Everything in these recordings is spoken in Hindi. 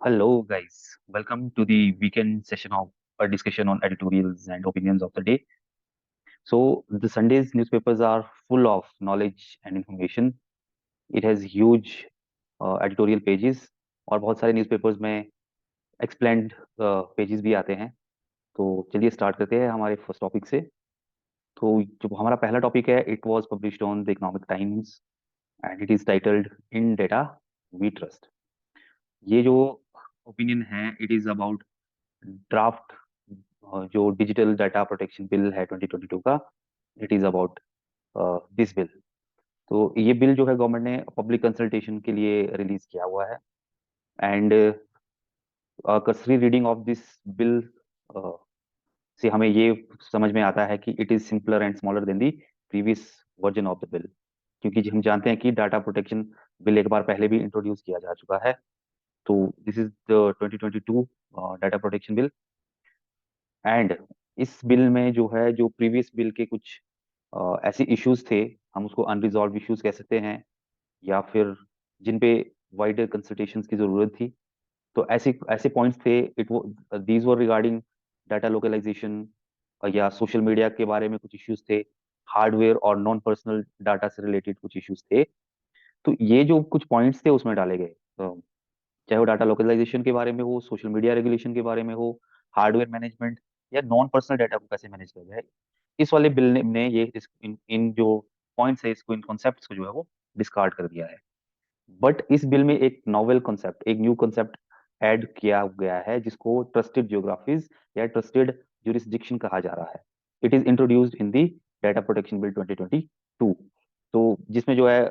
Hello, guys. Welcome to the weekend session of a discussion on editorials and opinions of the day. So, the Sunday's newspapers are full of knowledge and information. It has huge editorial pages और बहुत सारे न्यूज़पेपर्स में एक्सप्लेन्ड पेजेस भी आते हैं। तो चलिए स्टार्ट करते हैं हमारे फर्स्ट टॉपिक से। तो जो हमारा पहला टॉपिक है, it was published on the Economic Times and it is titled in data we trust. ये जो ओपिनियन है, इट इज अबाउट ड्राफ्ट जो डिजिटल डाटा प्रोटेक्शन बिल है 2022 का। It is about this bill. तो ये बिल जो है गवर्नमेंट ने पब्लिक कंसल्टेशन के लिए रिलीज किया हुआ है। And cursory reading of this bill से हमें ये समझ में आता है कि it is simpler and smaller than the previous version of the bill, क्योंकि हम जानते हैं कि डाटा प्रोटेक्शन बिल एक बार पहले भी इंट्रोड्यूस किया जा चुका है। तो this is the 2022 data protection bill. And इस बिल में जो है, जो प्रीवियस बिल के कुछ ऐसे इश्यूज थे, हम उसको अनरिजॉल्व इश्यूज कह सकते हैं, या फिर जिन पे वाइडर कंसल्टेशंस की जरूरत थी। तो ऐसे ऐसे पॉइंट्स थे, these were regarding data localisation, या सोशल मीडिया के बारे में कुछ इश्यूज थे, हार्डवेयर और नॉन पर्सनल डाटा से रिलेटेड कुछ इश्यूज थे। तो ये जो कुछ पॉइंट्स थे उसमें डाले गए, चाहे वो डाटा लोकलाइजेशन के बारे में हो, सोशल मीडिया रेगुलेशन के बारे में हो, हार्डवेयर मैनेजमेंट, या नॉन पर्सनल डाटा को कैसे मैनेज किया जाए। इस वाले बिल ने ये इन जो पॉइंट्स है, इसको, इन कॉन्सेप्ट्स को जो है वो डिस्कार्ड कर दिया है। बट इस बिल में एक नॉवेल कॉन्सेप्ट, एक न्यू कॉन्सेप्ट ऐड किया गया है, जिसको ट्रस्टेड जियोग्राफीज या ट्रस्टेड जुरिस्डिक्शन कहा जा रहा है। It is introduced in the data protection bill 2022। तो जिसमें जो है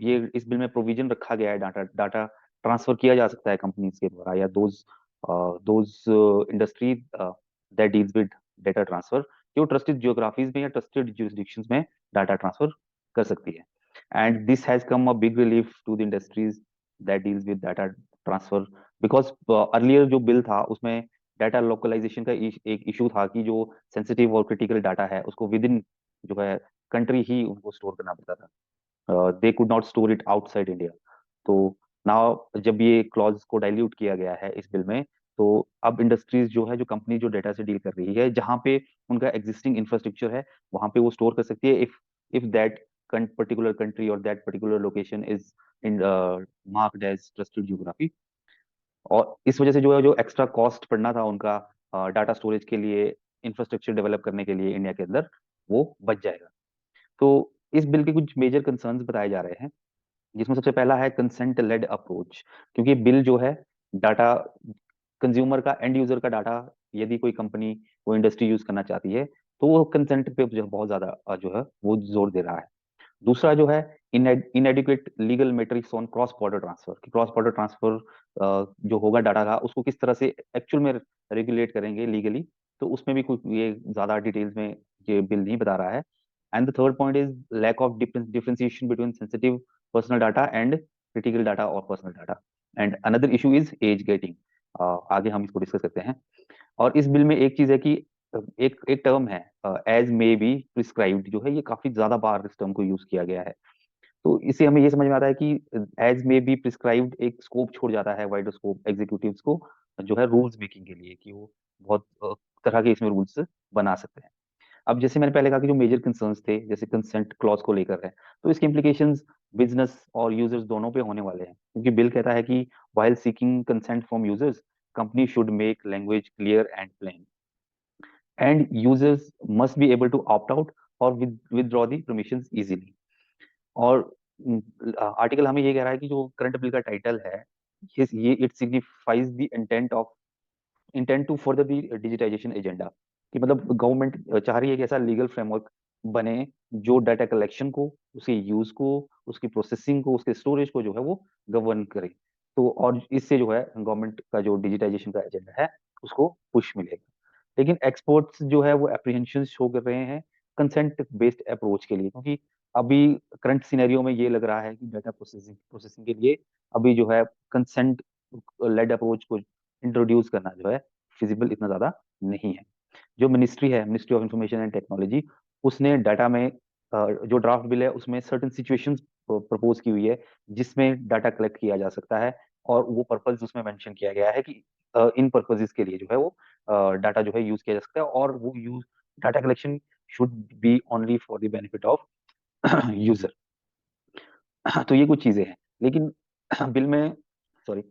ये इस बिल में प्रोविजन रखा गया है, डाटा डाटा ट्रांसफर किया जा सकता है कंपनीज के द्वारा, या those industry that deals with data transfer, जो ट्रस्टेड जियोग्राफीज में या ट्रस्टेड जुरिस्डिक्शंस में डाटा ट्रांसफर कर सकती है। And this has come a big relief to the industries that deals with data transfer, because earlier जो बिल था उसमें डाटा लोकलाइजेशन का एक इशू था कि जो सेंसिटिव और क्रिटिकल डाटा है उसको विद इन जो है कंट्री ही उनको स्टोर करना पड़ता था। They could not store it outside India. तो नाउ जब ये क्लॉज को डाइल्यूट किया गया है इस बिल में, तो अब इंडस्ट्रीज जो है, जो कंपनी जो डाटा से डील कर रही है, जहाँ पे उनका एग्जिस्टिंग इंफ्रास्ट्रक्चर है, वहां पे वो स्टोर कर सकती है, if that particular country or that particular location is in marked as trusted geography। और इस वजह से जो है, जो एक्स्ट्रा कॉस्ट पड़ना था उनका डाटा स्टोरेज के लिए, इंफ्रास्ट्रक्चर डेवलप करने के लिए इंडिया के अंदर, वो बच जाएगा। तो इस बिल के कुछ मेजर कंसर्न्स बताए जा रहे हैं, जिसमें सबसे पहला है कंसेंट लेड अप्रोच। क्योंकि बिल जो है, डाटा कंज्यूमर का, एंड यूजर का डाटा, यदि कोई कंपनी, कोई इंडस्ट्री यूज करना चाहती है, तो वो कंसेंट पे जो बहुत ज्यादा जो है वो जोर दे रहा है। दूसरा जो है, इनएडिक्वेट legal matrix on cross border transfer, कि क्रॉस बॉर्डर ट्रांसफर जो होगा डाटा का, उसको किस तरह से एक्चुअल में रेगुलेट करेंगे लीगली। तो उसमें भी कुछ ये ज्यादा डिटेल्स में ये बिल नहीं बता रहा है। And the third point is lack of differentiation between sensitive personal data and critical data और personal data. And another issue is age getting. आगे हम इसको डिस्कस करते हैं। और इस बिल में एक चीज है कि एक एक टर्म है, एज मे बी प्रिस्क्राइब्ड, जो है ये काफी ज्यादा बार इस टर्म को यूज किया गया है। तो इससे हमें ये समझ में आता है कि एज मे बी प्रिस्क्राइब्ड एक स्कोप छोड़ जाता है, वाइडर स्कोप एग्जीक्यूटिव्स को, जो है रूल्स मेकिंग के लिए, कि वो बहुत तरह के इसमें रूल्स बना सकते हैं। अब जैसे मैंने पहले कहा कि जो मेजर कंसर्न्स थे, जैसे कंसेंट क्लॉज को लेकर है, तो इसके इम्प्लीकेशंस बिजनेस और यूजर्स दोनों पे होने वाले हैं, क्योंकि बिल कहता है कि while seeking consent from users, company should make language clear and plain, and users must be able to opt out or withdraw the permissions easily। और आर्टिकल हमें ये कह रहा है कि जो करंट बिल का टाइटल है, ये it signifies the intent to further the digitisation agenda, कि मतलब गवर्नमेंट चाह रही है कि ऐसा लीगल फ्रेमवर्क बने जो डाटा कलेक्शन को, उसके यूज को, उसकी प्रोसेसिंग को, उसके स्टोरेज को जो है वो गवर्न करे। तो और इससे जो है गवर्नमेंट का जो डिजिटाइजेशन का एजेंडा है उसको पुश मिलेगा। लेकिन एक्सपर्ट्स जो है वो एप्रीहेंशन शो कर रहे हैं कंसेंट बेस्ड अप्रोच के लिए, क्योंकि अभी करंट सिनेरियो में ये लग रहा है कि डाटा प्रोसेसिंग प्रोसेसिंग के लिए अभी जो है कंसेंट लेड अप्रोच को इंट्रोड्यूस करना जो है फिजिबल इतना ज्यादा नहीं है। जो मिनिस्ट्री है, ministry of information and technology, उसने डाटा में जो ड्राफ्ट बिल है उसमें सर्टेन सिचुएशंस प्रपोज की हुई है जिसमें डाटा कलेक्ट किया जा सकता है और वो पर्पज उसमें मेंशन किया गया है कि इन पर्पजेस के लिए जो है वो डाटा जो है यूज किया जा सकता है, और वो use data collection should be only for the benefit of user. तो ये कुछ चीजें हैं, लेकिन बिल में, सॉरी,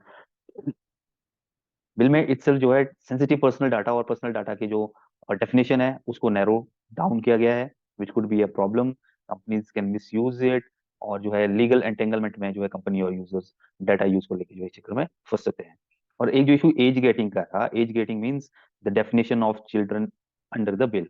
बिल में इटसेल्फ जो है सेंसिटिव पर्सनल डाटा और पर्सनल डाटा की जो डेफिनेशन है उसको नैरो डाउन किया गया है, which could be a problem, companies can miss use it, और जो है लीगल एंटेंगलमेंट में जो है कंपनी और यूजर्स डाटा यूज को लेकर जो है चक्कर में फंस सकते हैं। और एक जो इशू एज गेटिंग का था, age gating means the definition of children under the bill.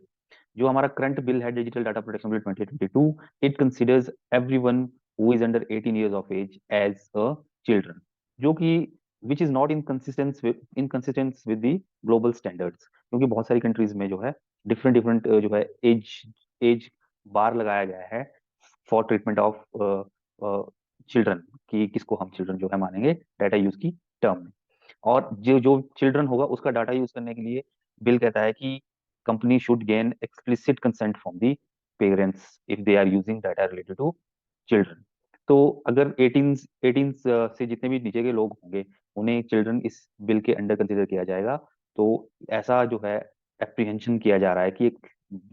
जो हमारा करंट बिल है digital data protection bill 2022, it considers everyone who is under 18 years of age as a children, जो कि which is not inconsistent with the global standards, क्योंकि बहुत सारी कंट्रीज में जो है डिफरेंट डिफरेंट जो है एज एज बार लगाया गया है फॉर ट्रीटमेंट ऑफ चिल्ड्रन, कि किसको हम चिल्ड्रन जो है मानेंगे डाटा यूज की टर्म में। और जो जो चिल्ड्रन होगा उसका डाटा यूज करने के लिए बिल कहता है कि company should gain explicit consent from the parents if they are using data related to children. तो अगर 18 से जितने भी नीचे के लोग होंगे उन्हें चिल्ड्रन इस बिल के अंडर कंसिडर किया जाएगा। तो ऐसा जो है एप्रीहेंशन किया जा रहा है कि एक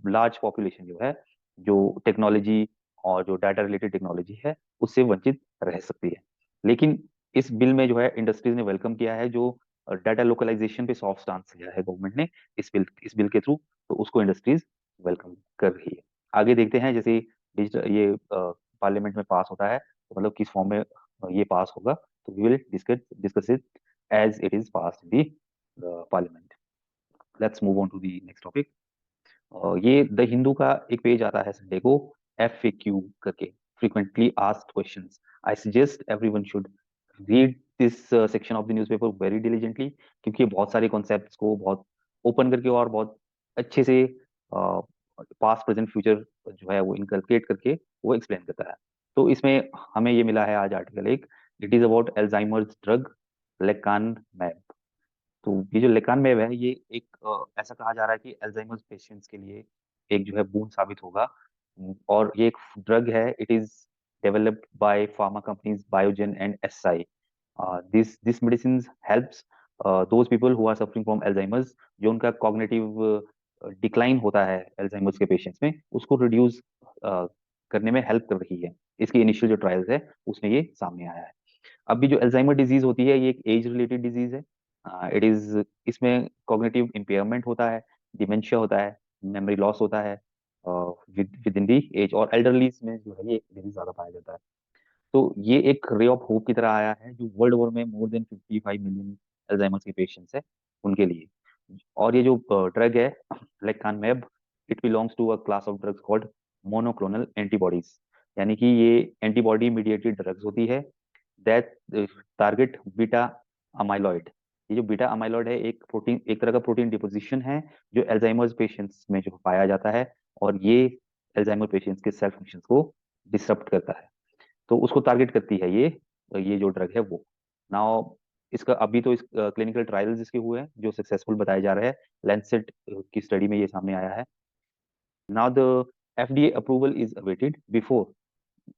लार्ज पॉपुलेशन जो है जो टेक्नोलॉजी और जो डाटा रिलेटेड टेक्नोलॉजी है उससे वंचित रह सकती है। लेकिन इस बिल में जो है इंडस्ट्रीज ने वेलकम किया है, जो डाटा लोकलाइजेशन पे सॉफ्ट स्टांस लिया है गवर्नमेंट ने इस बिल के थ्रू, तो उसको इंडस्ट्रीज वेलकम कर रही है। आगे देखते हैं, जैसे डिजिटल ये पार्लियामेंट में पास होता है तो मतलब किस फॉर्म में ये पास होगा, तो we will discuss it as it is pass in the parliament. Let's move on to the next topic. ये द हिंदू का एक पेज आता है संडे को, FAQ करके, frequently asked questions. I suggest everyone should read this section of the newspaper very diligently, क्योंकि ये बहुत सारे कॉन्सेप्ट्स को बहुत ओपन करके और बहुत अच्छे से पास्ट प्रेजेंट फ्यूचर जो है वो इनकलकेट करके वो एक्सप्लेन करता है। तो इसमें हमें ये मिला है आज आर्टिकल एक, it is about Alzheimer's drug lecanemab. तो ये जो लेकानमेव है ये एक ऐसा कहा जा रहा है कि अल्जाइमर्स पेशेंट्स के लिए एक जो है बूंद साबित होगा। और ये एक ड्रग है, it is developed by pharma companies Biogen and Eisai. This medicine helps those people who are suffering from Alzheimer's, जो उनका कॉग्निटिव डिक्लाइन होता है अल्जाइमर्स के पेशेंट्स में, उसको रिड्यूस करने में हेल्प कर रही है। इसकी इनिशियल जो ट्रायल्स है उसमें ये सामने आया है। अभी जो अल्जाइमर डिजीज होती है ये एक एज रिलेटेड डिजीज है। इट इज इसमें कॉग्निटिव इम्पेयरमेंट होता है, डिमेंशिया होता है, मेमोरी लॉस होता है विद इन दी एज, और एल्डरलीज में जो है ये डिजीज ज्यादा पाया जाता है। तो ये एक रे ऑफ होप की तरह आया है, जो वर्ल्ड ओवर में मोर देन 55 मिलियन अल्जाइमर्स के पेशेंट्स है उनके लिए। और ये जो ड्रग है lecanemab, it belongs to a class of drugs called monoclonal antibodies, यानी कि ये एंटीबॉडी मीडिएटेड ड्रग्स होती है दैट टारगेट बीटा अमाइलॉइड। ये जो बीटा अमाइलॉइड है एक प्रोटीन, एक तरह का प्रोटीन डिपोजिशन है जो अल्जाइमर्स पेशेंट्स में जो पाया जाता है, और ये अल्जाइमर पेशेंट्स के सेल फंक्शंस को डिसरप्ट करता है। तो उसको टारगेट करती है ये जो ड्रग है वो। नाउ इसका अभी तो इस क्लिनिकल ट्रायल्स इसके हुए हैं जो सक्सेसफुल बताए जा रहे हैं, लैंसेट की स्टडी में ये सामने आया है। Now the FDA approval is awaited before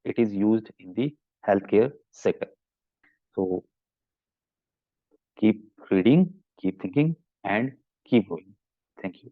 it is used in the healthcare sector. So keep reading, keep thinking, and keep going. Thank you.